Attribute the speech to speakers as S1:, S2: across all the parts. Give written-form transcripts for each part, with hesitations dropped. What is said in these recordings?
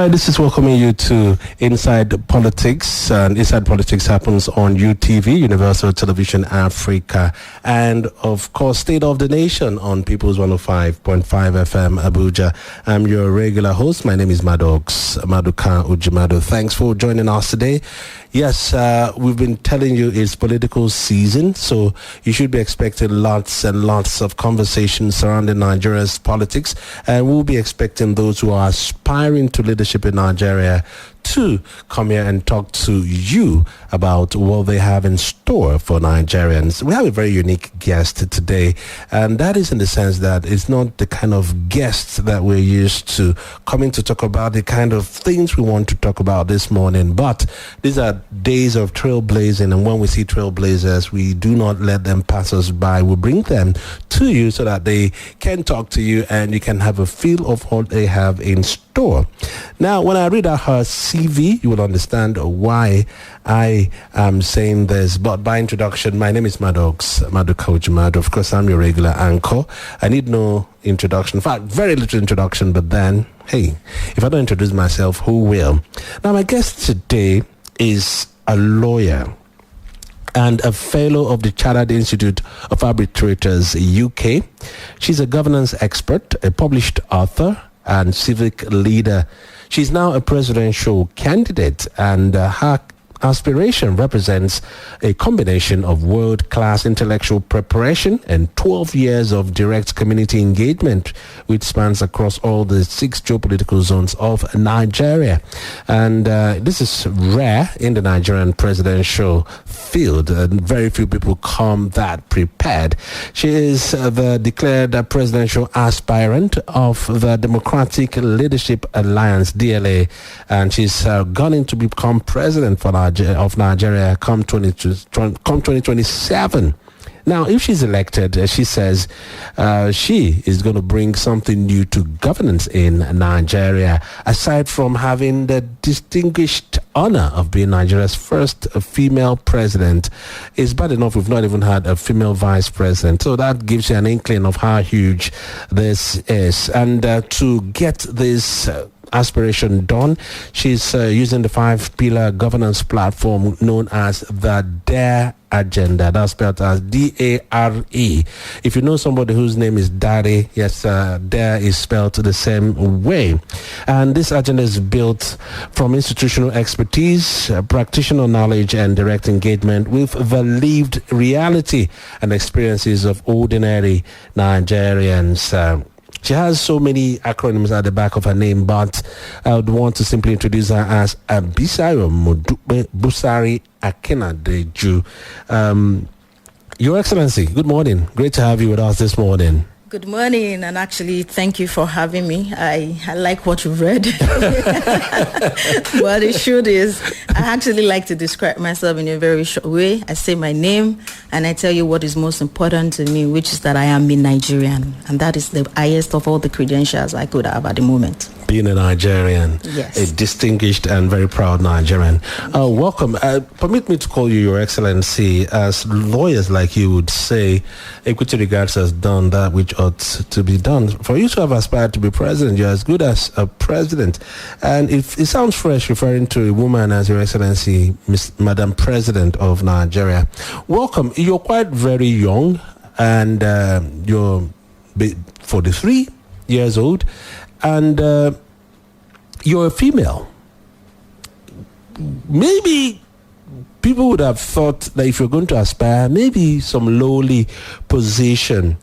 S1: right, this is welcoming you to Inside Politics. And Inside Politics happens on UTV, Universal Television Africa, and of course, State of the Nation on People's 105.5 FM Abuja. I'm your regular host. My name is Maduka Ujimado. Thanks for joining us today. Yes, we've been telling you it's political season, so you should be expecting lots and lots of conversations surrounding Nigeria's politics, and we'll be expecting those who are aspiring to leadership in Nigeria to come here and talk to you about what they have in store for Nigerians. We have a very unique guest today, and that is in the sense that it's not the kind of guest that we're used to coming to talk about the kind of things we want to talk about this morning. But these are days of trailblazing, and when we see trailblazers, we do not let them pass us by. We bring them to you so that they can talk to you and you can have a feel of what they have in store. Now, when I read out her CV, you will understand why I am saying this. But by introduction, my name is Maduka Ujimado. Of course, I'm your regular anchor. I need no introduction. In fact, very little introduction. But then, hey, if I don't introduce myself, who will? Now, my guest today is a lawyer and a fellow of the Chartered Institute of Arbitrators, UK. She's a governance expert, a published author, and civic leader. She's now a presidential candidate, and her aspiration represents a combination of world-class intellectual preparation and 12 years of direct community engagement, which spans across all the 6 geopolitical zones of Nigeria. And this is rare in the Nigerian presidential field, and very few people come that prepared. She is the declared presidential aspirant of the Democratic Leadership Alliance, DLA, and she's gunning to become president for Nigeria come 2027. Now, if she's elected, she says she is going to bring something new to governance in Nigeria, aside from having the distinguished honor of being Nigeria's first female president. It's bad enough we've not even had a female vice president, so that gives you an inkling of how huge this is. And to get this aspiration done, she's using the 5-pillar governance platform known as the DARE agenda. That's spelled as DARE. If you know somebody whose name is Dare, yes, DARE is spelled the same way. And this agenda is built from institutional expertise, practitioner knowledge, and direct engagement with the lived reality and experiences of ordinary Nigerians. She has so many acronyms at the back of her name, but I would want to simply introduce her as Bisayo Busari-Akinnadeju. Your Excellency, good morning. Great to have you with us this morning.
S2: Good morning, and actually, thank you for having me. I like what you've read. But the truth is, I actually like to describe myself in a very short way. I say my name, and I tell you what is most important to me, which is that I am a Nigerian. And that is the highest of all the credentials I could have at the moment.
S1: Being a Nigerian,
S2: yes,
S1: a distinguished and very proud Nigerian. Welcome. Permit me to call you Your Excellency. As lawyers like you would say, equity regards has done that which ought to be done. For you to have aspired to be president, you're as good as a president. And it sounds fresh referring to a woman as Your Excellency, Madam President of Nigeria. Welcome. You're quite very young, and you're 43 years old, and you're a female. Maybe people would have thought that if you're going to aspire, maybe some lowly position.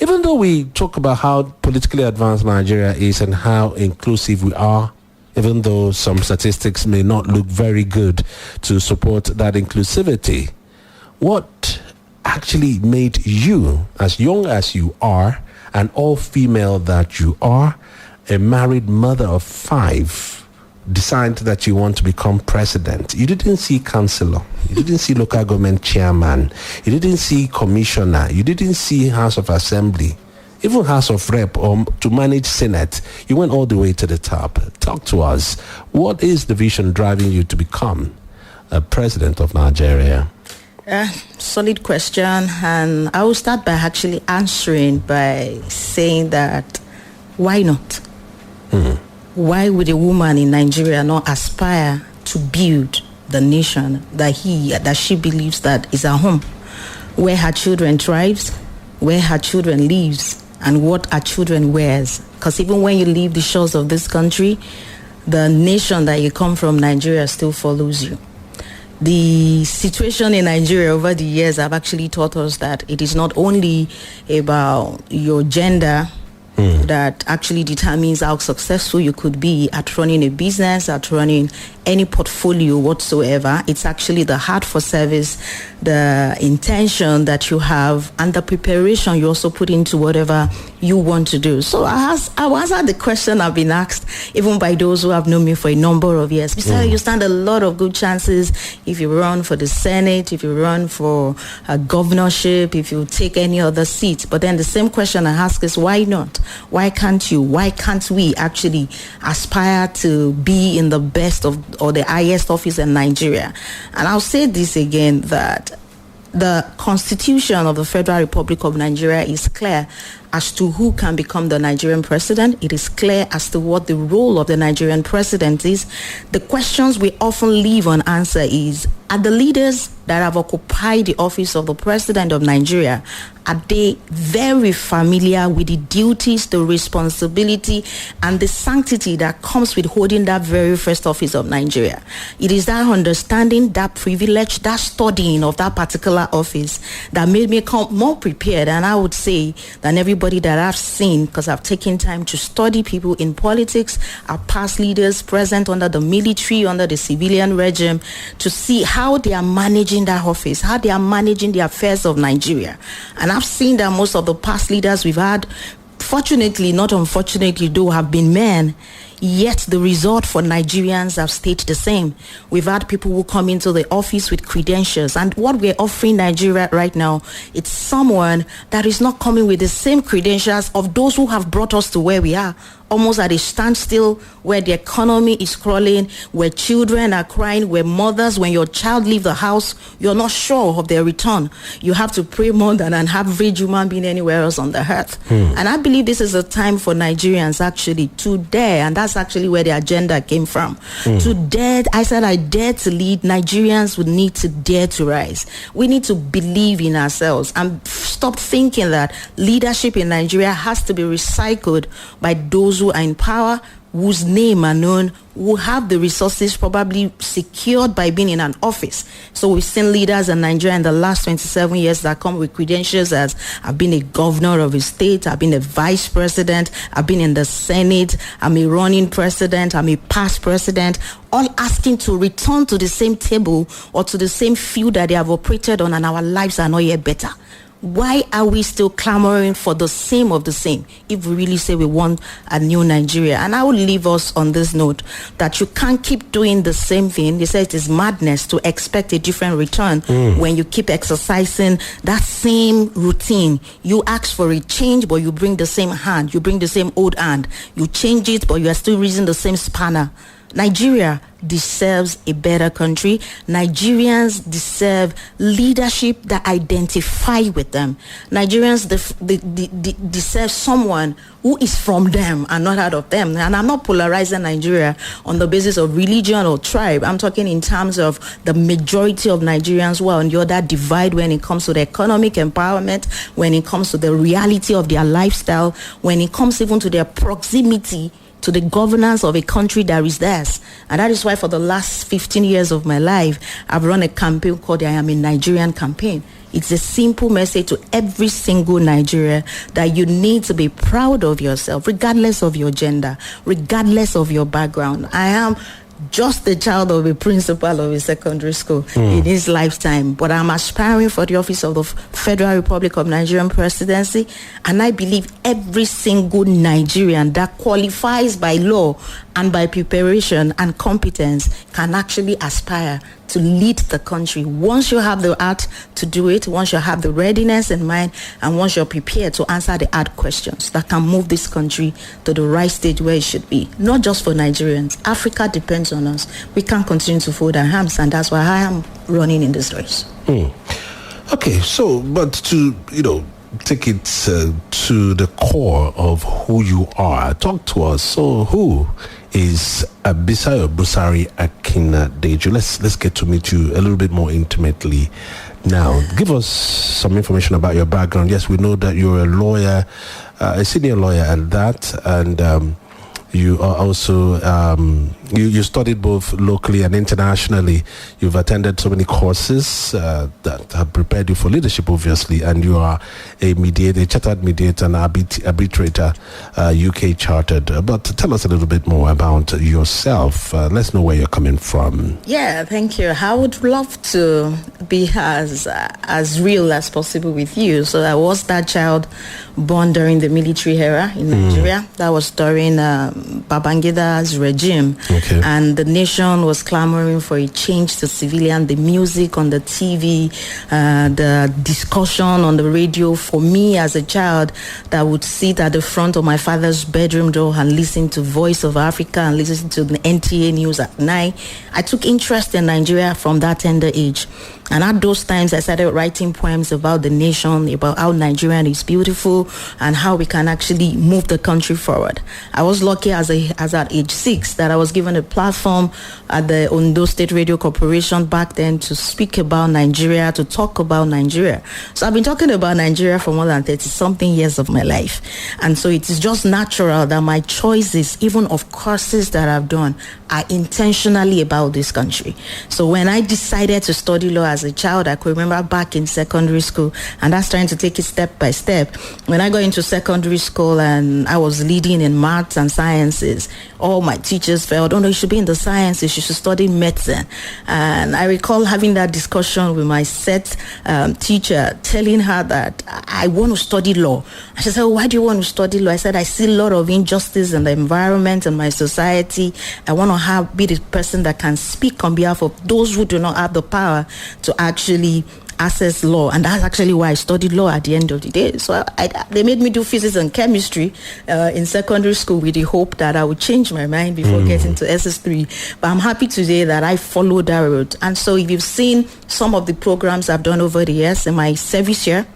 S1: Even though we talk about how politically advanced Nigeria is and how inclusive we are, even though some statistics may not look very good to support that inclusivity, what actually made you, as young as you are, and all female that you are, a married mother of 5, decide that you want to become president? You didn't see councillor, you didn't see local government chairman, you didn't see commissioner, you didn't see House of Assembly, even House of Rep, or to manage Senate. You went all the way to the top. Talk to us. What is the vision driving you to become a president of Nigeria?
S2: Solid question, and I will start by actually answering by saying that why not? why would a woman in Nigeria not aspire to build the nation that she believes that is her home, where her children thrives, where her children lives, and what her children wears? Because even when you leave the shores of this country, the nation that you come from, Nigeria, still follows you. The situation in Nigeria over the years have actually taught us that it is not only about your gender that actually determines how successful you could be at running a business, at running any portfolio whatsoever. It's actually the heart for service, the intention that you have, and the preparation you also put into whatever you want to do. So I answer the question I've been asked, even by those who have known me for a number of years. Besides, you stand a lot of good chances if you run for the Senate, if you run for a governorship, if you take any other seat. But then the same question I ask is, why not? Why can't you? Why can't we actually aspire to be in the best of or the highest office in Nigeria? And I'll say this again, that the Constitution of the Federal Republic of Nigeria is clear as to who can become the Nigerian president. It is clear as to what the role of the Nigerian president is. The questions we often leave unanswered is, are the leaders that have occupied the office of the president of Nigeria, are they very familiar with the duties, the responsibility, and the sanctity that comes with holding that very first office of Nigeria? It is that understanding, that privilege, that studying of that particular office that made me come more prepared, and I would say, than everybody that I've seen, because I've taken time to study people in politics, our past leaders present under the military, under the civilian regime, to see how they are managing that office, how they are managing the affairs of Nigeria. And I've seen that most of the past leaders we've had, fortunately, not unfortunately, though, have been men, yet the result for Nigerians have stayed the same. We've had people who come into the office with credentials, and what we're offering Nigeria right now, it's someone that is not coming with the same credentials of those who have brought us to where we are, almost at a standstill, where the economy is crawling, where children are crying, where mothers, when your child leaves the house, you're not sure of their return. You have to pray more than an average human being anywhere else on the earth. And I believe this is a time for Nigerians actually to dare, and that's actually where the agenda came from. To dare, I dare to lead. Nigerians would need to dare to rise. We need to believe in ourselves and stop thinking that leadership in Nigeria has to be recycled by those who are in power, whose name are known, who have the resources probably secured by being in an office. So we've seen leaders in Nigeria in the last 27 years that come with credentials as, I've been a governor of a state, I've been a vice president, I've been in the Senate, I'm a running president, I'm a past president, all asking to return to the same table or to the same field that they have operated on, and our lives are not yet better. Why are we still clamoring for the same of the same if we really say we want a new Nigeria? And I will leave us on this note that you can't keep doing the same thing. They say it is madness to expect a different return when you keep exercising that same routine. You ask for a change, but you bring the same hand. You bring the same old hand. You change it, but you are still using the same spanner. Nigeria deserves a better country. Nigerians deserve leadership that identify with them. Nigerians deserve someone who is from them and not out of them. And I'm not polarizing Nigeria on the basis of religion or tribe. I'm talking in terms of the majority of Nigerians who are on the other divide when it comes to the economic empowerment, when it comes to the reality of their lifestyle, when it comes even to their proximity to the governance of a country that is theirs. And that is why for the last 15 years of my life, I've run a campaign called the I Am a Nigerian campaign. It's a simple message to every single Nigerian that you need to be proud of yourself, regardless of your gender, regardless of your background. I am just the child of a principal of a secondary school in his lifetime, but I'm aspiring for the office of the Federal Republic of Nigerian presidency, and I believe every single Nigerian that qualifies by law and by preparation and competence can actually aspire to lead the country. Once you have the heart to do it, once you have the readiness in mind, and once you're prepared to answer the hard questions that can move this country to the right stage where it should be. Not just for Nigerians. Africa depends on us. We can't continue to fold our hands, and that's why I am running in this race.
S1: Okay, so, but to, take it to the core of who you are. Talk to us. So who is Bisayo Busari-Akinnadeju. Let's get to meet you a little bit more intimately now. Give us some information about your background. Yes, we know that you're a lawyer, a senior lawyer at that, and you are also you studied both locally and internationally. You've attended so many courses that have prepared you for leadership, obviously, and you are a mediator, a chartered mediator, and arbitrator, UK chartered. But tell us a little bit more about yourself. Let's know where you're coming from.
S2: Yeah, thank you. I would love to be as real as possible with you. So I was that child born during the military era in Nigeria. That was during Babangida's regime.
S1: Okay.
S2: And the nation was clamoring for a change to civilian. The music on the TV, the discussion on the radio. For me as a child that would sit at the front of my father's bedroom door and listen to Voice of Africa and listen to the NTA news at night, I took interest in Nigeria from that tender age. And at those times, I started writing poems about the nation, about how Nigerian is beautiful and how we can actually move the country forward. I was lucky as at age 6 that I was given a platform at the Ondo State Radio Corporation back then to speak about Nigeria, to talk about Nigeria. So I've been talking about Nigeria for more than 30-something years of my life. And so it is just natural that my choices, even of courses that I've done, are intentionally about this country. So when I decided to study law as a child, I could remember back in secondary school, and that's trying to take it step by step. When I got into secondary school and I was leading in maths and sciences, all my teachers felt, oh no, you should be in the sciences, you should study medicine. And I recall having that discussion with my set teacher, telling her that I want to study law. And she said, oh, why do you want to study law? I said, I see a lot of injustice in the environment and my society. I want to be the person that can speak on behalf of those who do not have the power to actually access law. And that's actually why I studied law at the end of the day. So they made me do physics and chemistry in secondary school with the hope that I would change my mind before getting to SS3. But I'm happy today that I followed that route. And so if you've seen some of the programs I've done over the years in my service year,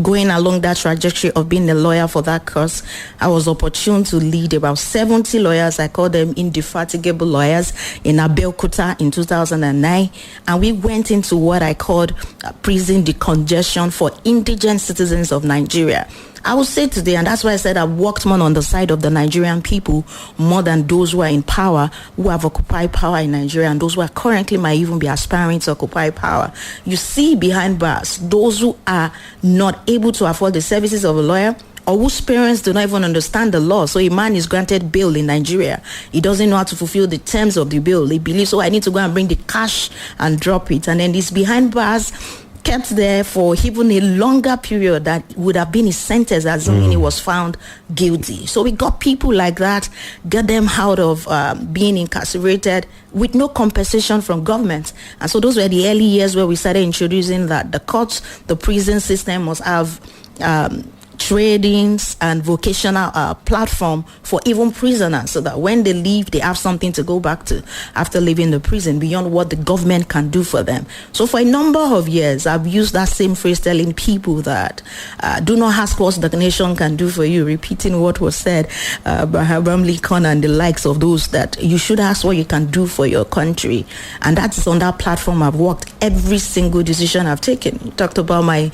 S2: going along that trajectory of being a lawyer for that course, I was opportune to lead about 70 lawyers. I call them indefatigable lawyers in Abeokuta in 2009. And we went into what I called prison decongestion for indigent citizens of Nigeria. I would say today, and that's why I said I've worked more on the side of the Nigerian people more than those who are in power, who have occupied power in Nigeria, and those who are currently might even be aspiring to occupy power. You see behind bars, those who are not able to afford the services of a lawyer, or whose parents do not even understand the law. So a man is granted bail in Nigeria. He doesn't know how to fulfill the terms of the bill. He believes, oh, I need to go and bring the cash and drop it. And then this behind bars kept there for even a longer period that would have been his sentence, assuming he was found guilty. So we got people like that, get them out of being incarcerated with no compensation from government. And so those were the early years where we started introducing that the courts, the prison system must have tradings and vocational platform for even prisoners, so that when they leave, they have something to go back to after leaving the prison beyond what the government can do for them. So for a number of years, I've used that same phrase telling people that do not ask what the nation can do for you, repeating what was said by Abraham Lincoln and the likes of those, that you should ask what you can do for your country. And that's on that platform I've worked every single decision I've taken. You talked about my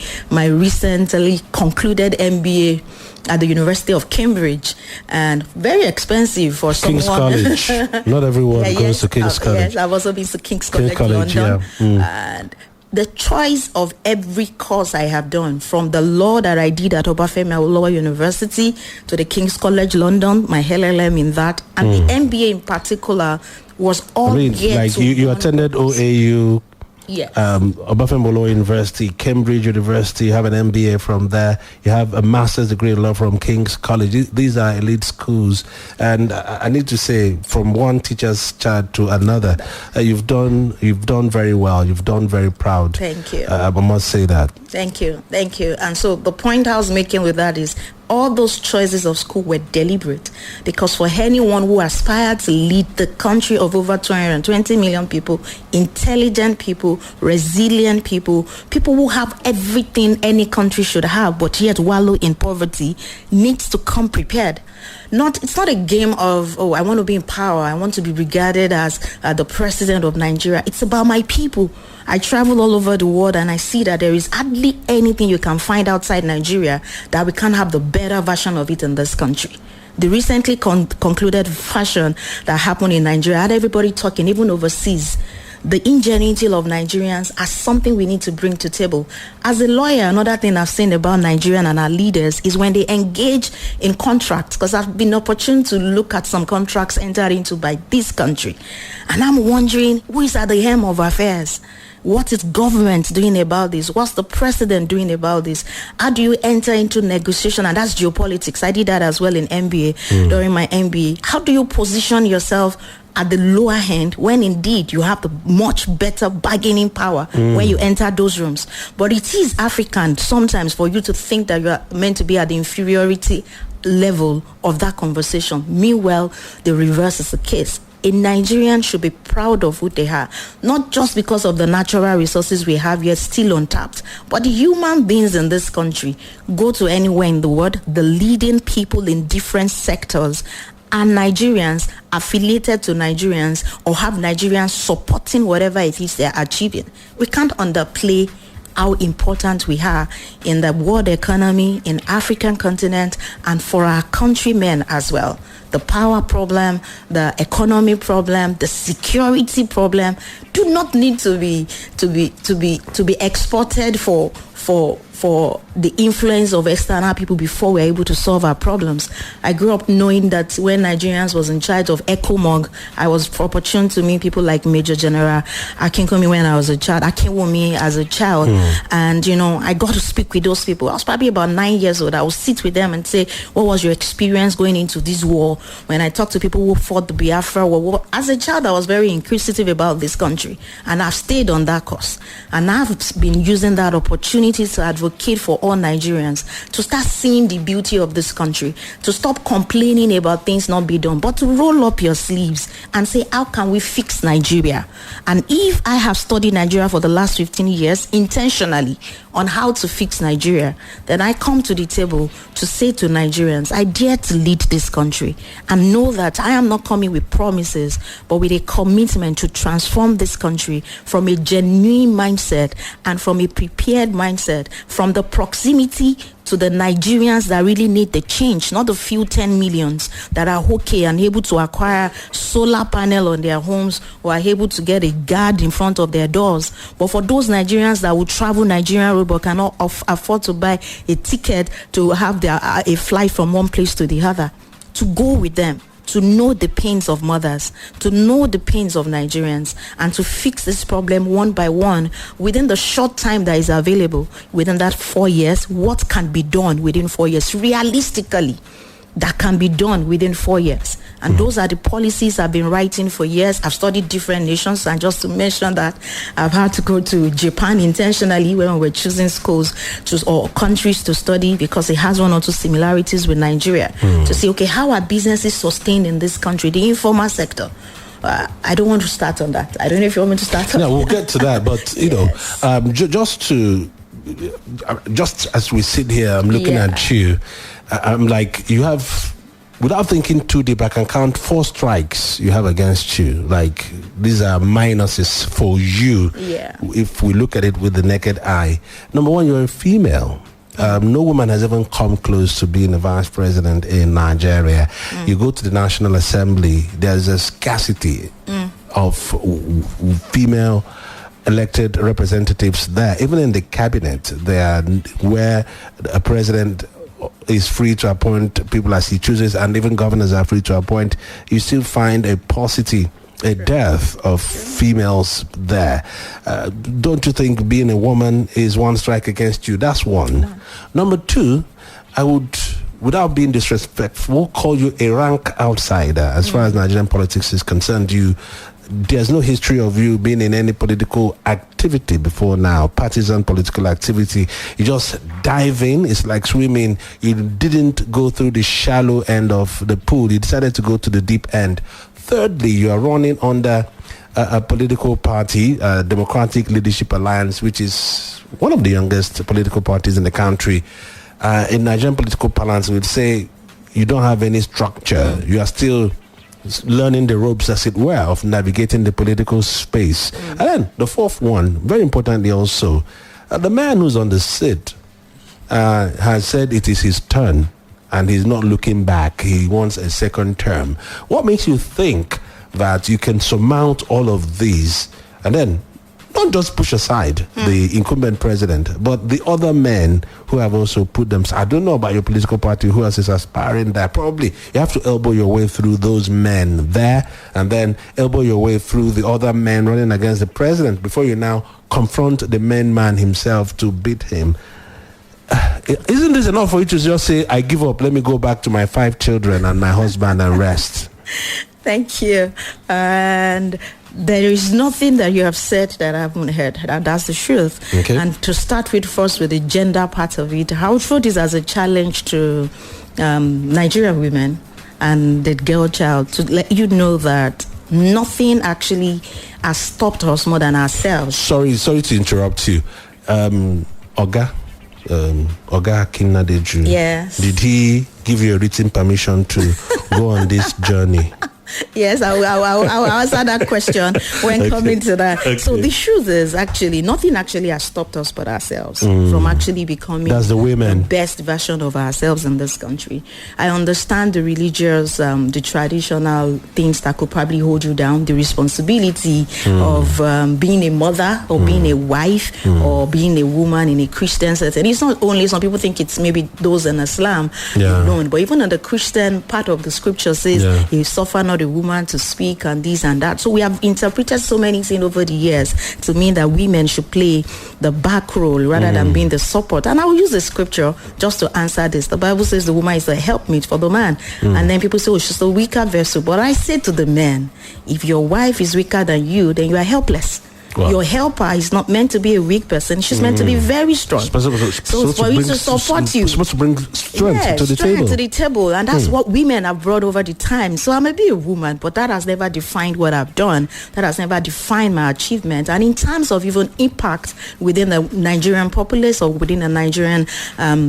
S2: recently concluded MBA at the University of Cambridge, and very expensive for
S1: King's
S2: someone.
S1: College. Not everyone goes to King's College.
S2: Yes, I've also been to King's College, London. Yeah. And the choice of every course I have done, from the law that I did at Obafemi Awolowo University to the King's College London, my LLM in that, and the MBA in particular, was all geared
S1: like
S2: to
S1: you attended OAU.
S2: Yes.
S1: Obafemi Awolowo University, Cambridge University, you have an MBA from there, you have a master's degree in law from King's College. These are elite schools, and I need to say, from one teacher's child to another, you've done very well, you've done very proud.
S2: Thank you.
S1: I must say that.
S2: Thank you. And so the point I was making with that is, all those choices of school were deliberate, because for anyone who aspired to lead the country of over 220 million people, intelligent people, resilient people, people who have everything any country should have but yet wallow in poverty, needs to come prepared. It's not a game of, I want to be in power, I want to be regarded as the president of Nigeria. It's about my people. I travel all over the world and I see that there is hardly anything you can find outside Nigeria that we can't have the better version of it in this country. The recently concluded fashion that happened in Nigeria had everybody talking, even overseas. The ingenuity of Nigerians as something we need to bring to table. As a lawyer, another thing I've seen about Nigerian and our leaders is when they engage in contracts, because I've been opportune to look at some contracts entered into by this country. And I'm wondering, who is at the helm of affairs? What is government doing about this? What's the president doing about this? How do you enter into negotiation? And that's geopolitics. I did that as well in MBA, during my MBA. How do you position yourself at the lower end when indeed you have the much better bargaining power when you enter those rooms? But it is African sometimes for you to think that you are meant to be at the inferiority level of that conversation. Meanwhile, the reverse is the case. A Nigerian should be proud of who they are, not just because of the natural resources we have yet still untapped, but the human beings in this country. Go to anywhere in the world, the leading people in different sectors are Nigerians, affiliated to Nigerians, or have Nigerians supporting whatever it is they're achieving. We can't underplay how important we are in the world economy, in African continent, and for our countrymen as well. The power problem, the economy problem, the security problem do not need to be exported for the influence of external people before we're able to solve our problems. I grew up knowing that when Nigerians was in charge of ECOMOG, I was opportune to meet people like Major General Akinkunmi when I was a child, Akinwumi as a child. And, I got to speak with those people. I was probably about 9 years old. I would sit with them and say, what was your experience going into this war? When I talked to people who fought the Biafra war, as a child, I was very inquisitive about this country. And I've stayed on that course. And I've been using that opportunity to advocate for all Nigerians to start seeing the beauty of this country, to stop complaining about things not being done, but to roll up your sleeves and say, how can we fix Nigeria? And if I have studied Nigeria for the last 15 years intentionally on how to fix Nigeria, then I come to the table to say to Nigerians, I dare to lead this country and know that I am not coming with promises, but with a commitment to transform this country from a genuine mindset and from a prepared mindset, from the proximity to the Nigerians that really need the change, not the few 10 millions that are okay and able to acquire solar panel on their homes or are able to get a guard in front of their doors. But for those Nigerians that will travel Nigerian road but cannot afford to buy a ticket to have a flight from one place to the other, to go with them, to know the pains of mothers, to know the pains of Nigerians, and to fix this problem one by one within the short time that is available. Within that 4 years, what can be done within 4 years? Realistically, that can be done within 4 years. And those are the policies I've been writing for years. I've studied different nations, and just to mention that, I've had to go to Japan intentionally when we were choosing schools or countries to study, because it has one or two similarities with Nigeria, to see, okay, how are businesses sustained in this country, the informal sector? I don't want to start on that. I don't know if you want me to start on that.
S1: No, we'll get to that, but, just as we sit here, I'm looking at you, I'm like, you have, without thinking too deep, I can count 4 strikes you have against you. Like, these are minuses for you. If we look at it with the naked eye. Number one, you're a female. No woman has ever come close to being a vice president in Nigeria. You go to the National Assembly, there's a scarcity of female elected representatives there. Even in the cabinet, where a president is free to appoint people as he chooses, and even governors are free to appoint, you still find a paucity, a dearth of females there. Don't you think being a woman is one strike against you? That's one. No. Number two, I would, without being disrespectful, call you a rank outsider as far as Nigerian politics is concerned. You there's no history of you being in any political activity before now, partisan political activity. You just dive in. It's like swimming. You didn't go through the shallow end of the pool. You decided to go to the deep end. Thirdly, you are running under a political party, Democratic Leadership Alliance, which is one of the youngest political parties in the country. In Nigerian political parlance, we would say you don't have any structure. You are still learning the ropes, as it were, of navigating the political space. And then the fourth one, very importantly also, the man who's on the seat has said it is his turn and he's not looking back. He wants a second term. What makes you think that you can surmount all of these and then not just push aside the incumbent president, but the other men who have also put them? I don't know about your political party, who else is aspiring there. Probably you have to elbow your way through those men there and then elbow your way through the other men running against the president before you now confront the main man himself to beat him. Isn't this enough for you to just say, I give up, let me go back to my 5 children and my husband and rest?
S2: Thank you. And there is nothing that you have said that I haven't heard. That's the truth.
S1: Okay.
S2: And to start with, first with the gender part of it, how true this as a challenge to Nigerian women and the girl child, to let you know that nothing actually has stopped us more than ourselves.
S1: Sorry to interrupt you. Oga Akinnadeju.
S2: Yes.
S1: Did he give you a written permission to go on this journey?
S2: Yes, I'll answer that question when coming to that. Okay. So the truth is, actually, nothing actually has stopped us but ourselves from actually becoming the best version of ourselves in this country. I understand the religious, the traditional things that could probably hold you down, the responsibility of being a mother or being a wife or being a woman in a Christian setting. It's not only, some people think it's maybe those in Islam alone, but even in the Christian part of the scripture says, you suffer not a woman to speak and this and that. So we have interpreted so many things over the years to mean that women should play the back role rather than being the support. And I will use the scripture just to answer this. The Bible says the woman is a helpmeet for the man. And then people say, oh, she's a weaker vessel. But I say to the men, if your wife is weaker than you, then you are helpless. Wow. Your helper is not meant to be a weak person. She's meant to be very strong. So for you to support you,
S1: supposed to bring strength to the table.
S2: And that's what women have brought over the time. So I may be a woman, but that has never defined what I've done. That has never defined my achievement. And in terms of even impact within the Nigerian populace or within the Nigerian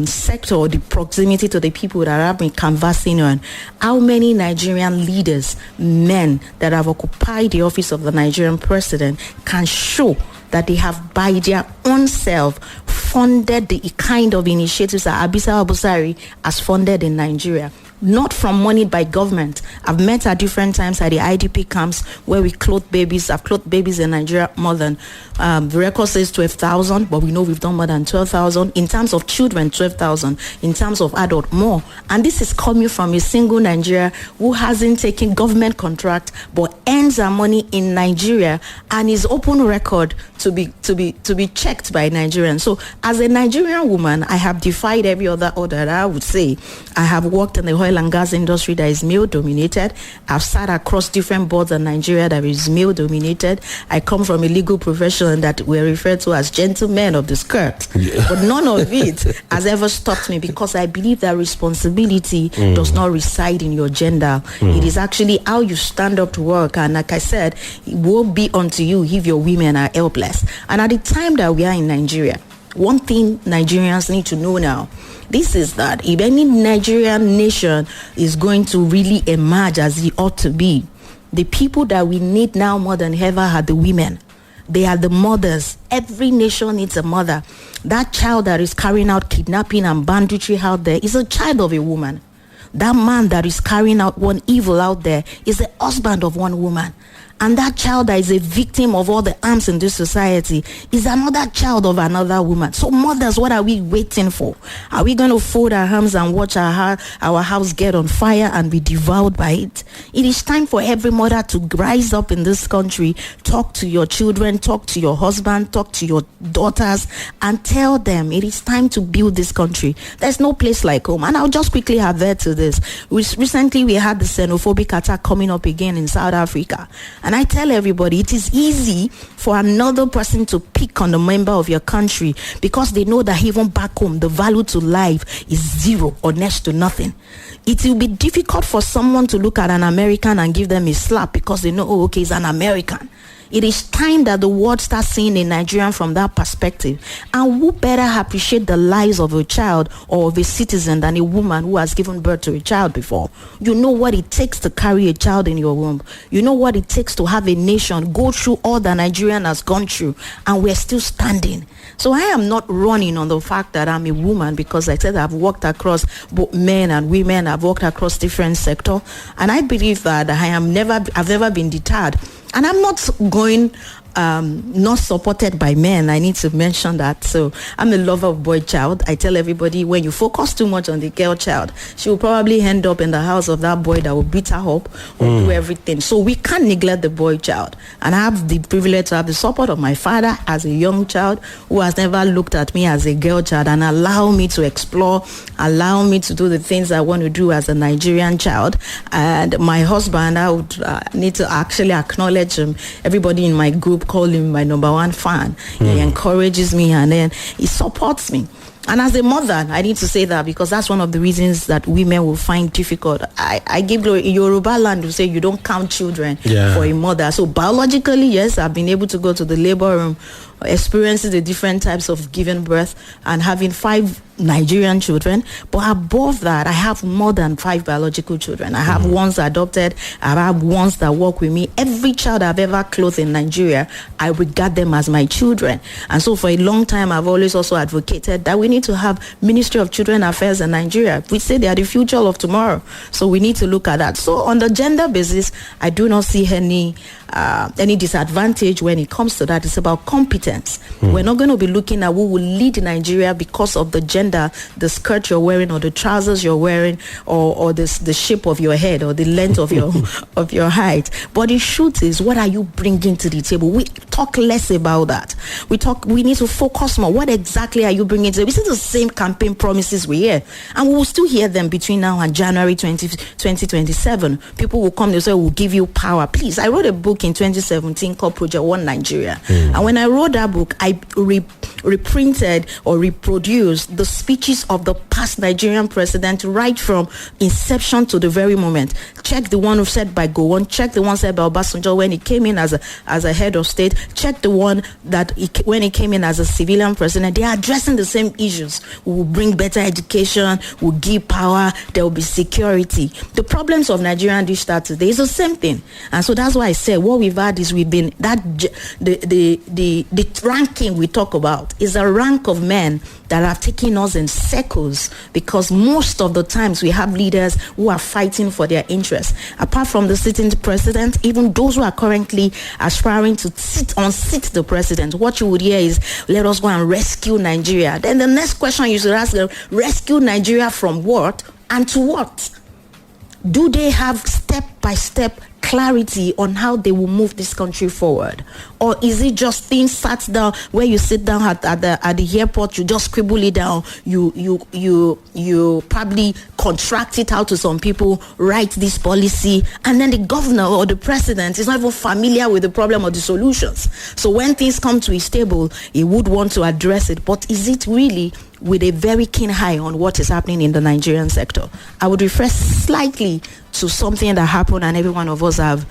S2: sector, or the proximity to the people that I've been conversing on, how many Nigerian leaders, men that have occupied the office of the Nigerian president, can show that they have by their own self funded the kind of initiatives that Bisayo Busari has funded in Nigeria, not from money by government. I've met at different times at the IDP camps where we clothe babies. I've clothed babies in Nigeria more than, the record says 12,000, but we know we've done more than 12,000. In terms of children, 12,000. In terms of adult, more. And this is coming from a single Nigeria who hasn't taken government contract, but earns our money in Nigeria and is open record to be checked by Nigerians. So as a Nigerian woman, I have defied every other order. I would say I have worked in the oil and gas industry that is male dominated. I've sat across different boards in Nigeria that is male dominated. I come from a legal profession that we're referred to as gentlemen of the skirt. But none of it has ever stopped me, because I believe that responsibility does not reside in your gender. It is actually how you stand up to work. And like I said, it will be unto you if your women are helpless. And at the time that we are in Nigeria, one thing Nigerians need to know now, this is that if any Nigerian nation is going to really emerge as it ought to be, the people that we need now more than ever are the women. They are the mothers. Every nation needs a mother. That child that is carrying out kidnapping and banditry out there is a child of a woman. That man that is carrying out one evil out there is the husband of one woman. And that child that is a victim of all the harms in this society is another child of another woman. So mothers, what are we waiting for? Are we going to fold our arms and watch our house get on fire and be devoured by it? It is time for every mother to rise up in this country, talk to your children, talk to your husband, talk to your daughters, and tell them it is time to build this country. There's no place like home. And I'll just quickly advert to this. Recently, we had the xenophobic attack coming up again in South Africa. And And I tell everybody, it is easy for another person to pick on a member of your country because they know that even back home, the value to life is zero or next to nothing. It will be difficult for someone to look at an American and give them a slap because they know, oh, okay, he's an American. It is time that the world starts seeing a Nigerian from that perspective. And who better appreciate the lives of a child or of a citizen than a woman who has given birth to a child before? You know what it takes to carry a child in your womb. You know what it takes to have a nation go through all that Nigerian has gone through, and we're still standing. So I am not running on the fact that I'm a woman because I said I've worked across both men and women. I've worked across different sectors, and I believe that I've never been deterred. And I'm not going not supported by men. I need to mention that. So I'm a lover of boy child. I tell everybody, when you focus too much on the girl child, she will probably end up in the house of that boy that will beat her up or do everything. So we can't neglect the boy child. And I have the privilege to have the support of my father as a young child who has never looked at me as a girl child and allow me to explore, allow me to do the things I want to do as a Nigerian child. And my husband, I would need to actually acknowledge him. Everybody in my group call him my number one fan. He encourages me and then he supports me. And as a mother, I need to say that because that's one of the reasons that women will find difficult. I give glory. In Yoruba land, we say you don't count children for a mother. So biologically, yes, I've been able to go to the labor room, experiences the different types of giving birth and having 5 Nigerian children. But above that, I have more than 5 biological children. I have ones adopted. I have ones that work with me. Every child I've ever clothed in Nigeria, I regard them as my children. And so for a long time, I've always also advocated that we need to have Ministry of Children Affairs in Nigeria. We say they are the future of tomorrow. So we need to look at that. So on the gender basis, I do not see any disadvantage when it comes to that. It's about competence. We're not going to be looking at who will lead Nigeria because of the gender, the skirt you're wearing or the trousers you're wearing or the shape of your head or the length of your of your height. But the truth is, what are you bringing to the table? We talk less about that. We need to focus more. What exactly are you bringing to the table? This is the same campaign promises we hear, and we will still hear them between now and January 2027. People will come, they say, we'll give you power. Please, I wrote a book in 2017 called Project One Nigeria. And when I wrote that book, I reprinted or reproduced the speeches of the past Nigerian president right from inception to the very moment. Check the one said by Gowon, check the one said by Obasanjo when he came in as a head of state, check the one that when he came in as a civilian president. They are addressing the same issues. We will bring better education, we'll give power, there will be security. The problems of Nigerian dish start today is the same thing. And so that's why I said what we've had is we've been that the ranking we talk about is a rank of men that have taken us in circles, because most of the times we have leaders who are fighting for their interests. Apart from the sitting president, even those who are currently aspiring to sit the president, what you would hear is, let us go and rescue Nigeria. Then the next question you should ask them, rescue Nigeria from what and to what? Do they have step-by-step clarity on how they will move this country forward? Or is it just things sat down where you sit down at the airport, you just scribble it down, you probably contract it out to some people, write this policy, and then the governor or the president is not even familiar with the problem or the solutions. So when things come to his table, he would want to address it, but is it really with a very keen eye on what is happening in the Nigerian sector? I would refer slightly to something that happened and every one of us have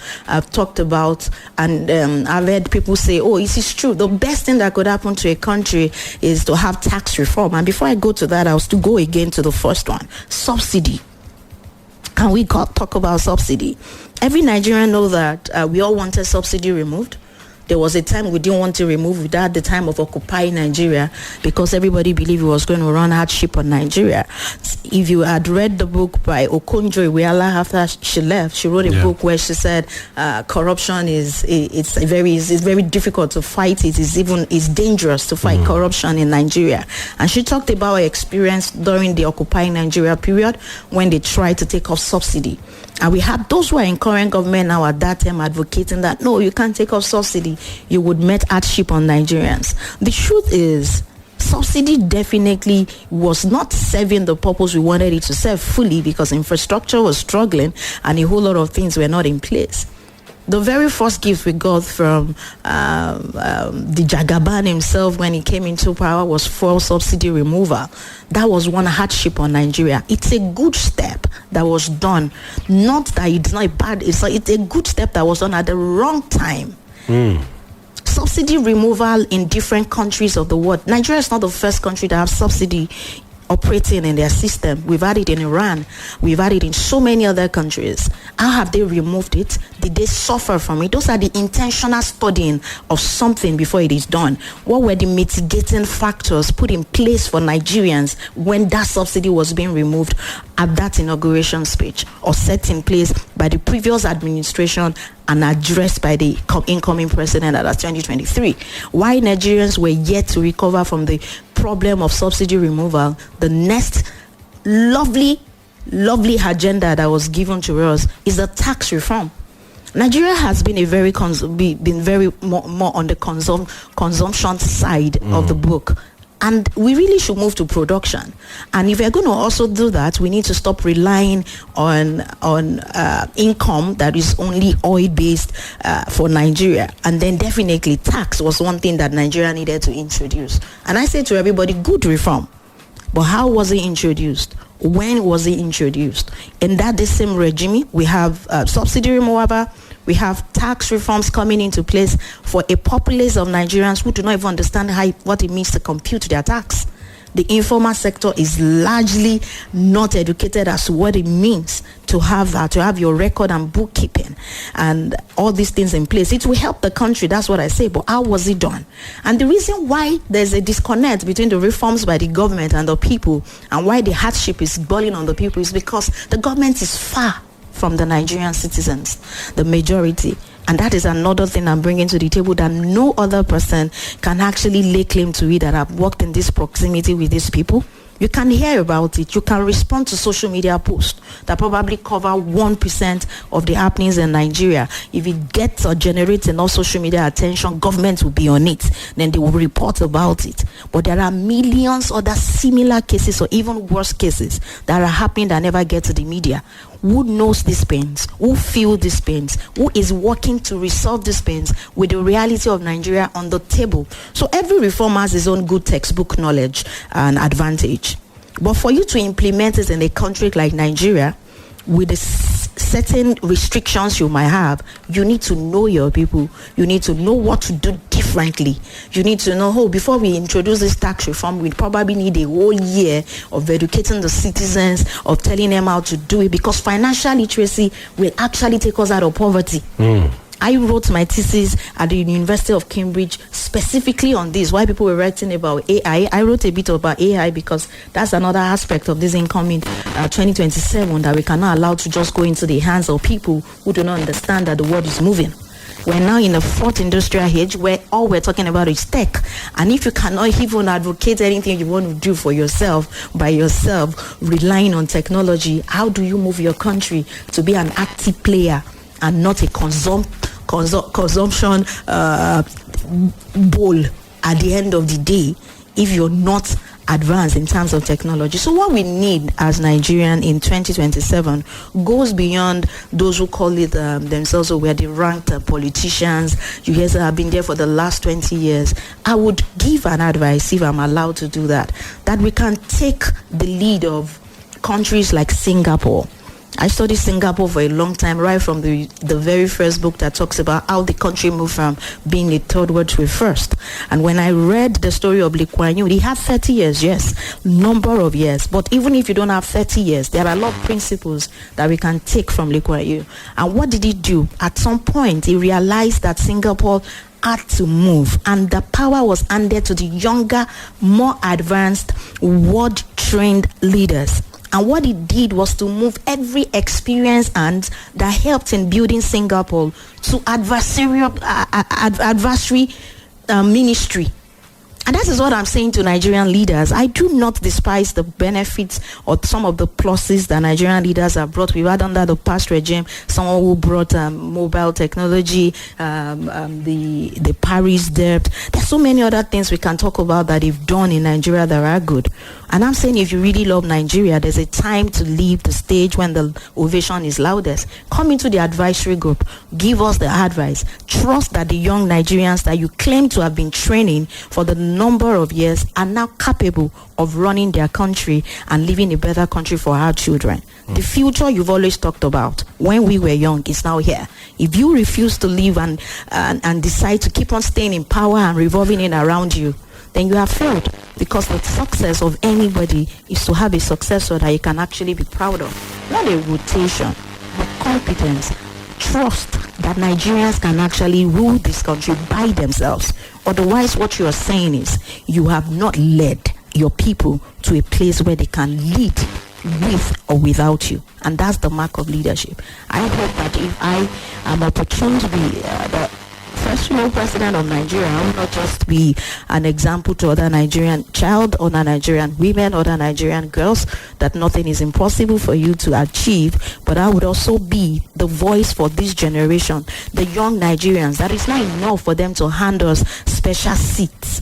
S2: talked about, and I've heard people say, oh, this is true. The best thing that could happen to a country is to have tax reform. And before I go to that, I'll still go again to the first one, subsidy. Can we talk about subsidy? Every Nigerian knows that we all wanted subsidy removed. There was a time we didn't want to remove it at the time of occupying Nigeria because everybody believed it was going to run hardship on Nigeria. If you had read the book by Okonjo-Iweala after she left, she wrote a book where she said corruption is very difficult to fight. It's dangerous to fight corruption in Nigeria. And she talked about her experience during the occupying Nigeria period when they tried to take off subsidy. And we have those who are in current government now at that time advocating that, no, you can't take off subsidy. You would met hardship on Nigerians. The truth is, subsidy definitely was not serving the purpose we wanted it to serve fully because infrastructure was struggling and a whole lot of things were not in place. The very first gift we got from the Jagaban himself when he came into power was fuel subsidy removal. That was one hardship on Nigeria. It's a good step that was done. Not that it's not bad. It's a good step that was done at the wrong time. Subsidy removal in different countries of the world. Nigeria is not the first country to have subsidy operating in their system. We've had it in Iran. We've had it in so many other countries. How have they removed it? Did they suffer from it? Those are the intentional studying of something before it is done. What were the mitigating factors put in place for Nigerians when that subsidy was being removed at that inauguration speech, or set in place by the previous administration and addressed by the incoming president at 2023? Why Nigerians were yet to recover from the problem of subsidy removal? The next lovely agenda that was given to us is the tax reform. Nigeria has been more on the consumption side of the book. And we really should move to production. And if we're going to also do that, we need to stop relying on income that is only oil-based for Nigeria. And then definitely tax was one thing that Nigeria needed to introduce. And I say to everybody, good reform. But how was it introduced? When was it introduced? In that the same regime, we have subsidy removal. We have tax reforms coming into place for a populace of Nigerians who do not even understand what it means to compute their tax. The informal sector is largely not educated as to what it means to have your record and bookkeeping and all these things in place. It will help the country, that's what I say, but how was it done? And the reason why there's a disconnect between the reforms by the government and the people, and why the hardship is falling on the people, is because the government is far from the Nigerian citizens, the majority. And that is another thing I'm bringing to the table that no other person can actually lay claim to it, that have worked in this proximity with these people. You can hear about it. You can respond to social media posts that probably cover 1% of the happenings in Nigeria. If it gets or generates enough social media attention, government will be on it. Then they will report about it. But there are millions other similar cases or even worse cases that are happening that never get to the media. Who knows these pains? Who feel these pains? Who is working to resolve these pains with the reality of Nigeria on the table? So every reform has its own good textbook knowledge and advantage. But for you to implement it in a country like Nigeria, with the certain restrictions you might have, you need to know your people. You need to know what to do differently. You need to know, before we introduce this tax reform, we probably need a whole year of educating the citizens, of telling them how to do it, because financial literacy will actually take us out of poverty. I wrote my thesis at the University of Cambridge specifically on this. Why people were writing about AI. I wrote a bit about AI because that's another aspect of this incoming 2027 that we cannot allow to just go into the hands of people who do not understand that the world is moving. We're now in a fourth industrial age where all we're talking about is tech. And if you cannot even advocate anything you want to do for yourself, by yourself, relying on technology, how do you move your country to be an active player and not a consumption bowl at the end of the day if you're not advanced in terms of technology? So what we need as Nigerian in 2027 goes beyond those who call it themselves, who were the ranked politicians. You guys have been there for the last 20 years. I would give an advice, if I'm allowed to do that we can take the lead of countries like Singapore. I studied Singapore for a long time, right from the very first book that talks about how the country moved from being a third world to a first. And when I read the story of Lee Kuan Yew, he had 30 years, yes, number of years. But even if you don't have 30 years, there are a lot of principles that we can take from Lee Kuan Yew. And what did he do? At some point, he realized that Singapore had to move, and the power was handed to the younger, more advanced, world-trained leaders. And what he did was to move every experience and that helped in building Singapore to adversary ministry. And that is what I'm saying to Nigerian leaders. I do not despise the benefits or some of the pluses that Nigerian leaders have brought. We've had under the past regime someone who brought mobile technology, the Paris debt. There's so many other things we can talk about that they've done in Nigeria that are good. And I'm saying if you really love Nigeria, there's a time to leave the stage when the ovation is loudest. Come into the advisory group. Give us the advice. Trust that the young Nigerians that you claim to have been training for the number of years are now capable of running their country and leaving a better country for our children. The future you've always talked about when we were young is now here. If you refuse to leave and decide to keep on staying in power and revolving it around you, then you have failed, because the success of anybody is to have a successor that you can actually be proud of. Not a rotation, but competence. Trust that Nigerians can actually rule this country by themselves. Otherwise, what you are saying is you have not led your people to a place where they can lead with or without you. And that's the mark of leadership. I hope that if I am opportune to be the first female president of Nigeria, I will not just be an example to other Nigerian child, other Nigerian women, other Nigerian girls, that nothing is impossible for you to achieve, but I would also be the voice for this generation, the young Nigerians, that it's not enough for them to hand us special seats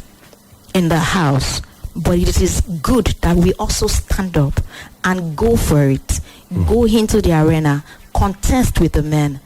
S2: in the house, but it is good that we also stand up and go for it, go into the arena, contest with the men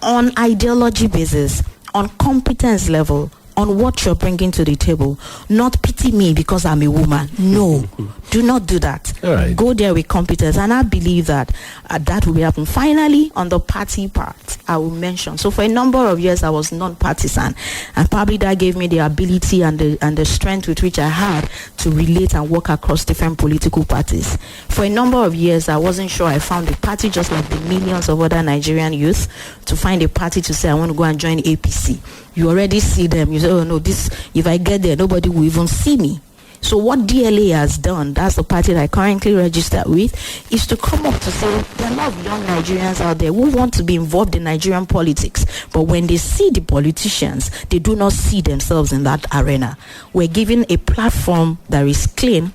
S2: on ideology basis, on competence level, on what you're bringing to the table. Not pity me because I'm a woman. No, do not do that.
S1: Right.
S2: Go there with competence, and I believe that that will happen. Finally, on the party part, I will mention. So for a number of years, I was non-partisan, and probably that gave me the ability and the strength with which I had to relate and work across different political parties. For a number of years, I wasn't sure I found a party, just like the millions of other Nigerian youth, to find a party to say, I want to go and join APC. You already see them. You say, oh no, this, if I get there, nobody will even see me. So what DLA has done, that's the party that I currently registered with, is to come up to say there are a lot of young Nigerians out there who want to be involved in Nigerian politics, but when they see the politicians, they do not see themselves in that arena. We're giving a platform that is clean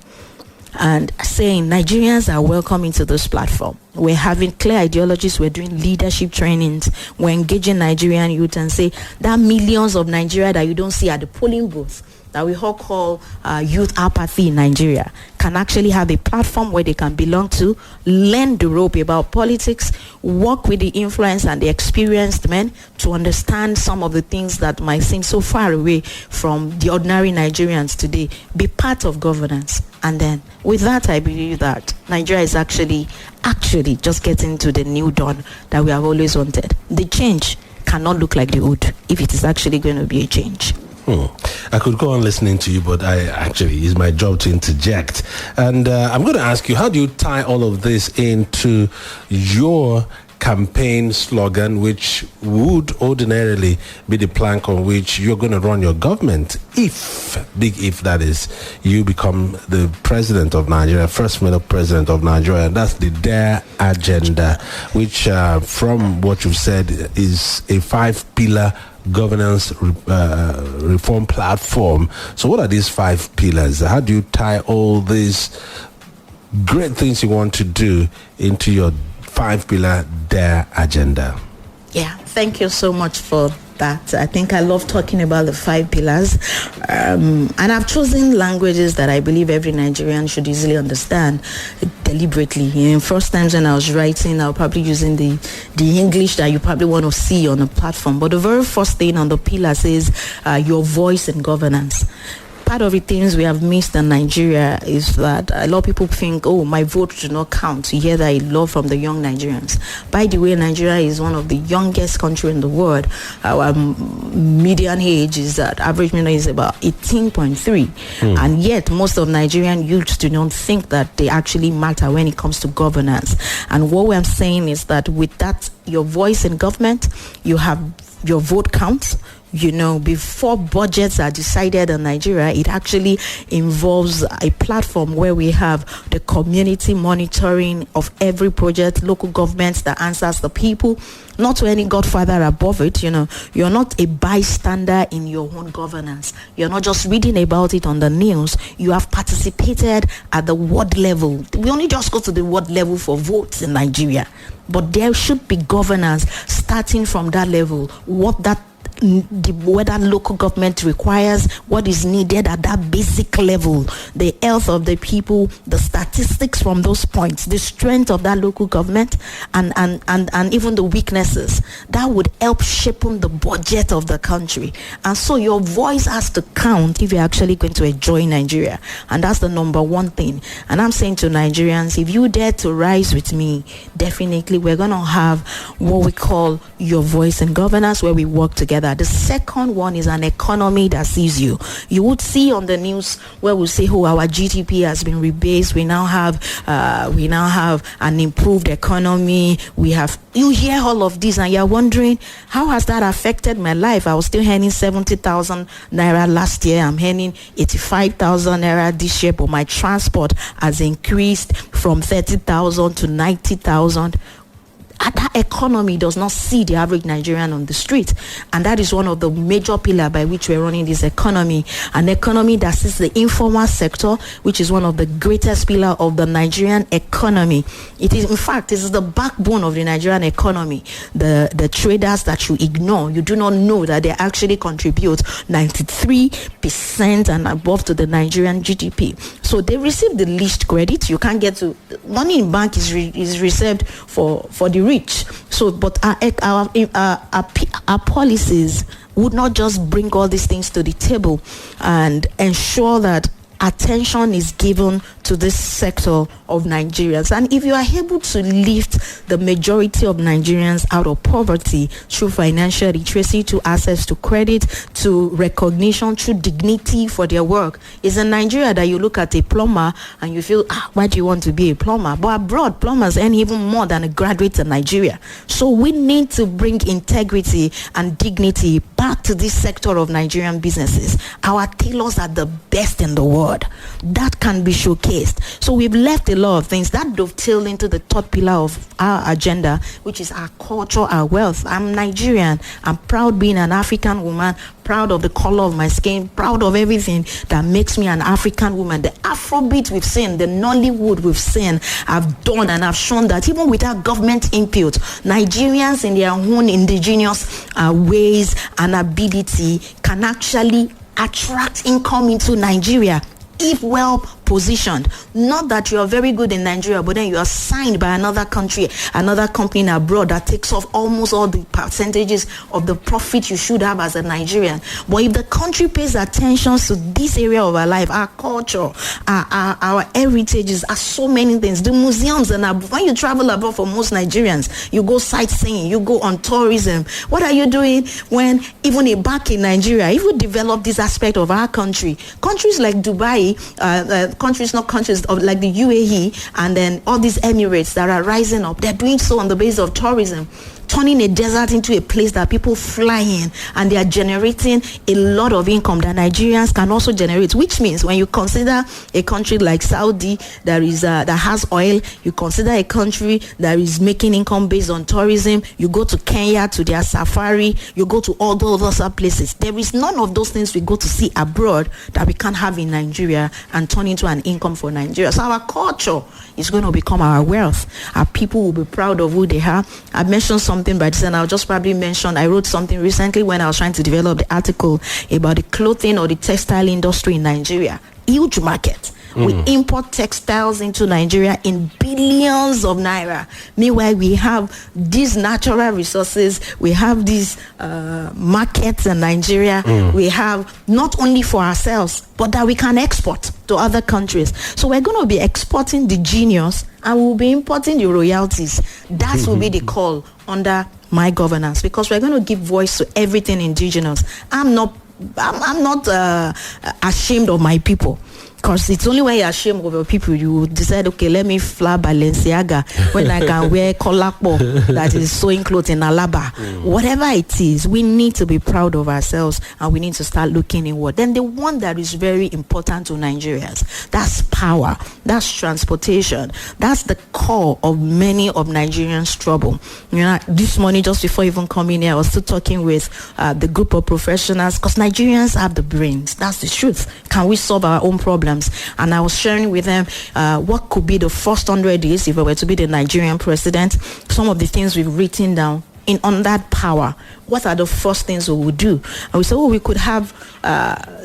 S2: and saying Nigerians are welcome into this platform. We're having clear ideologies. We're doing leadership trainings. We're engaging Nigerian youth and say there are millions of Nigeria that you don't see at the polling booth, that we all call youth apathy in Nigeria, can actually have a platform where they can belong to, learn the rope about politics, work with the influence and the experienced men to understand some of the things that might seem so far away from the ordinary Nigerians today, be part of governance. And then with that, I believe that Nigeria is actually just getting to the new dawn that we have always wanted. The change cannot look like the old if it is actually going to be a change.
S1: I could go on listening to you, but it's my job to interject. And I'm going to ask you, how do you tie all of this into your campaign slogan, which would ordinarily be the plank on which you're going to run your government if, big if that is, you become the president of Nigeria, first female president of Nigeria? And that's the DARE agenda, which from what you've said is a 5-pillar governance reform platform. So what are these 5 pillars? How do you tie all these great things you want to do into your 5-pillar DARE agenda?
S2: Yeah, thank you so much for that. I think I love talking about the 5 pillars, and I've chosen languages that I believe every Nigerian should easily understand deliberately. In first times when I was writing, I was probably using the English that you probably want to see on a platform. But the very first thing on the pillar says your voice in governance. Part of the things we have missed in Nigeria is that a lot of people think, oh, my vote do not count. You hear that a lot from the young Nigerians. By the way, Nigeria is one of the youngest countries in the world. Our median age is average median is about 18.3. And yet, most of Nigerian youths do not think that they actually matter when it comes to governance. And what I'm saying is that with that, your voice in government, you have your vote counts. before budgets are decided in Nigeria, it actually involves a platform where we have the community monitoring of every project, local governments that answers the people, not to any godfather above it. You're not a bystander in your own governance. You're not just reading about it on the news. You have participated at the ward level. We only just go to the ward level for votes in Nigeria, but there should be governance starting from that level. Whether local government requires, what is needed at that basic level, the health of the people, the statistics from those points, the strength of that local government, and even the weaknesses, that would help shape the budget of the country. And so your voice has to count if you're actually going to enjoy Nigeria, and that's the number one thing. And I'm saying to Nigerians, if you dare to rise with me, definitely we're going to have what we call your voice in governance, where we work together. The second one is an economy that sees you. You would see on the news where we say, our GDP has been rebased. We now have an improved economy. You hear all of this and you're wondering, how has that affected my life? I was still earning 70,000 naira last year. I'm earning 85,000 naira this year, but my transport has increased from 30,000 to 90,000. That economy does not see the average Nigerian on the street, and that is one of the major pillars by which we're running this economy. An economy that sees the informal sector, which is one of the greatest pillars of the Nigerian economy. It is the backbone of the Nigerian economy. The traders that you ignore, you do not know that they actually contribute 93% and above to the Nigerian GDP. So they receive the least credit. You can't get to money in bank is reserved for the rich. So, but our policies would not just bring all these things to the table and ensure that attention is given to this sector of Nigerians. And if you are able to lift the majority of Nigerians out of poverty through financial literacy, to access to credit, to recognition, through dignity for their work, it's in Nigeria that you look at a plumber and you feel, why do you want to be a plumber? But abroad, plumbers earn even more than a graduate in Nigeria. So we need to bring integrity and dignity back to this sector of Nigerian businesses. Our tailors are the best in the world. That can be showcased. So we've left a lot of things that dovetail into the third pillar of our agenda, which is our culture, our wealth. I'm Nigerian. I'm proud being an African woman, proud of the color of my skin, proud of everything that makes me an African woman. The Afrobeat we've seen, the Nollywood we've seen, I've done and I've shown that even without government input, Nigerians in their own indigenous ways and ability can actually attract income into Nigeria if well positioned. Not that you are very good in Nigeria, but then you are signed by another country, another company abroad that takes off almost all the percentages of the profit you should have as a Nigerian. But if the country pays attention to this area of our life, our culture, our heritages, are so many things. The museums, and when you travel abroad, for most Nigerians, you go sightseeing, you go on tourism. What are you doing when even back in Nigeria, if we develop this aspect of our country, countries like Dubai, countries like the UAE and then all these Emirates that are rising up, they're doing so on the basis of tourism, turning a desert into a place that people fly in, and they are generating a lot of income that Nigerians can also generate, which means when you consider a country like Saudi that has oil, you consider a country that is making income based on tourism, you go to Kenya to their safari, you go to all those other places. There is none of those things we go to see abroad that we can't have in Nigeria and turn into an income for Nigeria. So our culture is going to become our wealth. Our people will be proud of who they are. I mentioned something by this, and I'll just probably mention, I wrote something recently when I was trying to develop the article about the clothing or the textile industry in Nigeria. Huge market. We import textiles into Nigeria in billions of naira. Meanwhile, we have these natural resources. We have these markets in Nigeria. We have not only for ourselves, but that we can export to other countries. So we're going to be exporting the genius and we'll be importing the royalties. That will be the call under my governance, because we're going to give voice to everything indigenous. I'm not ashamed of my people. Because it's only when you're ashamed of your people you decide, okay, let me fly Balenciaga when I can wear Kolakbo that is sewing clothes in Alaba. Whatever it is, we need to be proud of ourselves and we need to start looking inward. Then the one that is very important to Nigerians, that's power, that's transportation, that's the core of many of Nigerians' trouble. You know, this morning just before even coming here, I was still talking with the group of professionals because Nigerians have the brains. That's the truth. Can we solve our own problems? And I was sharing with them what could be the first 100 days if I were to be the Nigerian president. Some of the things we've written down on that power. What are the first things we would do? And we said, we could have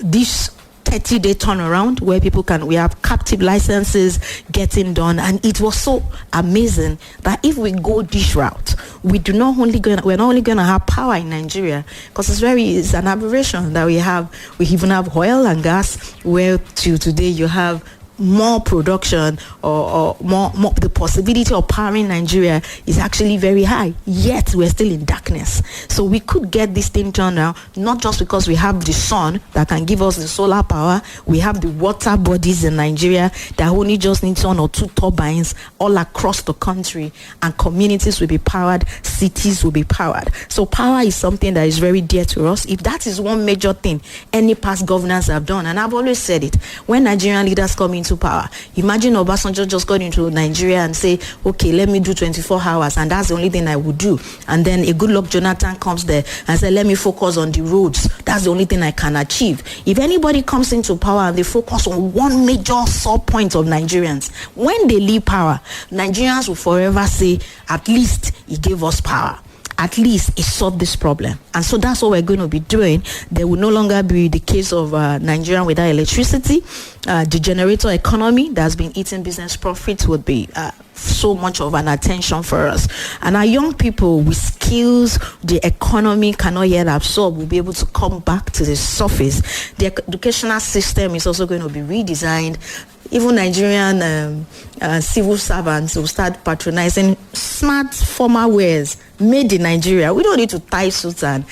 S2: this 30-day turnaround where we have captive licenses getting done. And it was so amazing that if we go this route, we're not only going to have power in Nigeria, because it's an aberration that we even have oil and gas, where till today you have more production or more the possibility of powering Nigeria is actually very high, yet we're still in darkness. So we could get this thing turned around, not just because we have the sun that can give us the solar power, we have the water bodies in Nigeria that only just need 1 or 2 turbines all across the country, and communities will be powered, cities will be powered. So power is something that is very dear to us. If that is one major thing any past governors have done, and I've always said it, when Nigerian leaders come into power, imagine Obasanjo just got into Nigeria and say, okay, let me do 24 hours and that's the only thing I would do. And then a good luck Jonathan comes there and say, let me focus on the roads. That's the only thing I can achieve. If anybody comes into power and they focus on one major sub point of Nigerians, when they leave power, Nigerians will forever say, at least he gave us power. At least it solved this problem. And so that's what we're going to be doing. There will no longer be the case of Nigeria without electricity. The generator economy that's been eating business profits would be so much of an attention for us. And our young people with skills the economy cannot yet absorb will be able to come back to the surface. The educational system is also going to be redesigned. Even Nigerian civil servants will start patronizing smart formal wears made in Nigeria. We don't need to tie suits and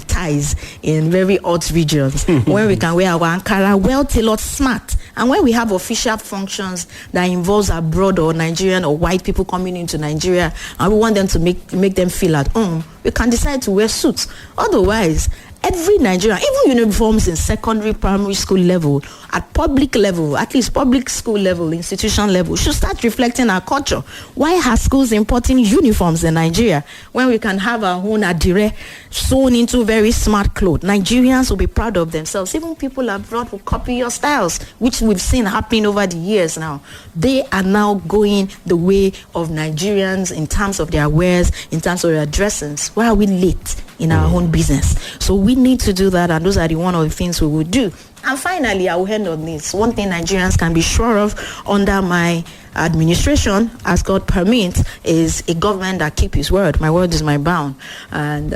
S2: ties in very hot regions when we can wear our Ankara well-tailored smart. And when we have official functions that involves abroad or Nigerian or white people coming into Nigeria, and we want them to make them feel at home, we can decide to wear suits. Otherwise, every Nigerian, even uniforms in secondary, primary school level, at public level, at least public school level, institution level, should start reflecting our culture. Why are schools importing uniforms in Nigeria when we can have our own adire sewn into very smart clothes? Nigerians will be proud of themselves. Even people abroad will copy your styles, which we've seen happening over the years now. They are now going the way of Nigerians in terms of their wares, in terms of their dressings. Why are we late in our own business? So we need to do that, and those are one of the things we will do. And finally, I will end on this. One thing Nigerians can be sure of under my administration, as God permits, is a government that keeps his word. My word is my bound. And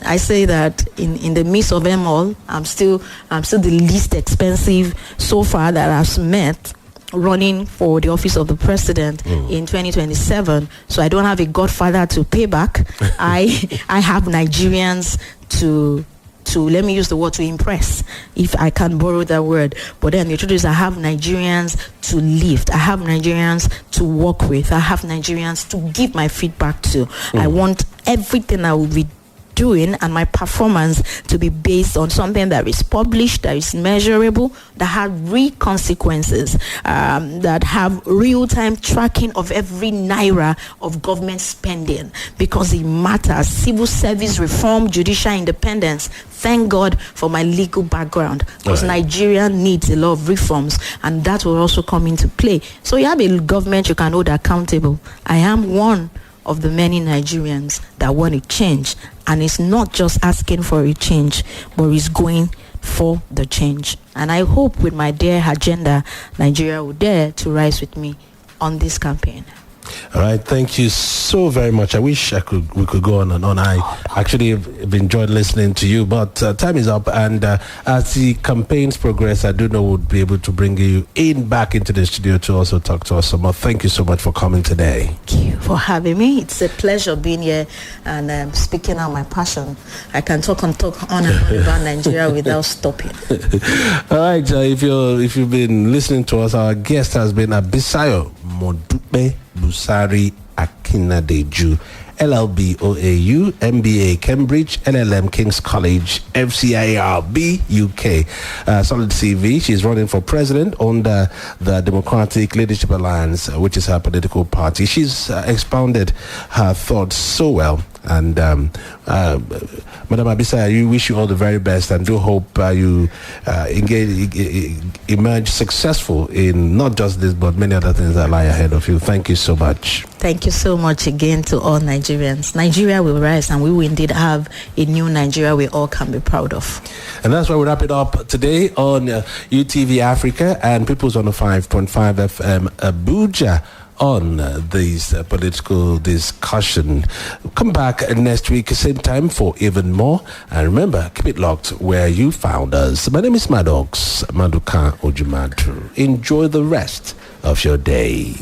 S2: I say that in the midst of them all, I'm still the least expensive so far that I've met running for the office of the president in 2027. So I don't have a godfather to pay back. I have Nigerians to let me use the word to impress, if I can borrow that word. But then the truth is, I have Nigerians to lift. I have Nigerians to work with. I have Nigerians to give my feedback to. I want everything I will be doing and my performance to be based on something that is published, that is measurable, that have real consequences, that have real-time tracking of every naira of government spending, because it matters. Civil service reform, judicial independence. Thank God for my legal background, because Nigeria needs a lot of reforms, and that will also come into play. So you have a government you can hold accountable. I am one of the many Nigerians that want a change, and it's not just asking for a change, but it's going for the change. And I hope with my Dare agenda, Nigeria will dare to rise with me on this campaign.
S1: All right, thank you so very much. I wish we could go on and on. I actually have enjoyed listening to you, but time is up, and as the campaigns progress, I do know we'll be able to bring you back into the studio to also talk to us some more. Thank you so much for coming today.
S2: Thank you for having me. It's a pleasure being here and speaking out my passion. I can talk on and on about Nigeria without stopping.
S1: All right, if you've been listening to us, our guest has been Bisayo Busari-Akinnadeju, LLB OAU, MBA Cambridge, LLM King's College, FCIRB UK. Solid CV. She's running for president under the Democratic Leadership Alliance, which is her political party. She's expounded her thoughts so well. And Madam Abisa, I wish you all the very best, and do hope you emerge successful in not just this but many other things that lie ahead of you. Thank you so much.
S2: Thank you so much again to all Nigerians. Nigeria will rise, and we will indeed have a new Nigeria we all can be proud of. And that's why we wrap it up today on UTV Africa and People's 105.5 FM Abuja on this political discussion. Come back next week, same time, for even more. And remember, keep it locked where you found us. My name is Maddox Maduka Ojumadu. Enjoy the rest of your day.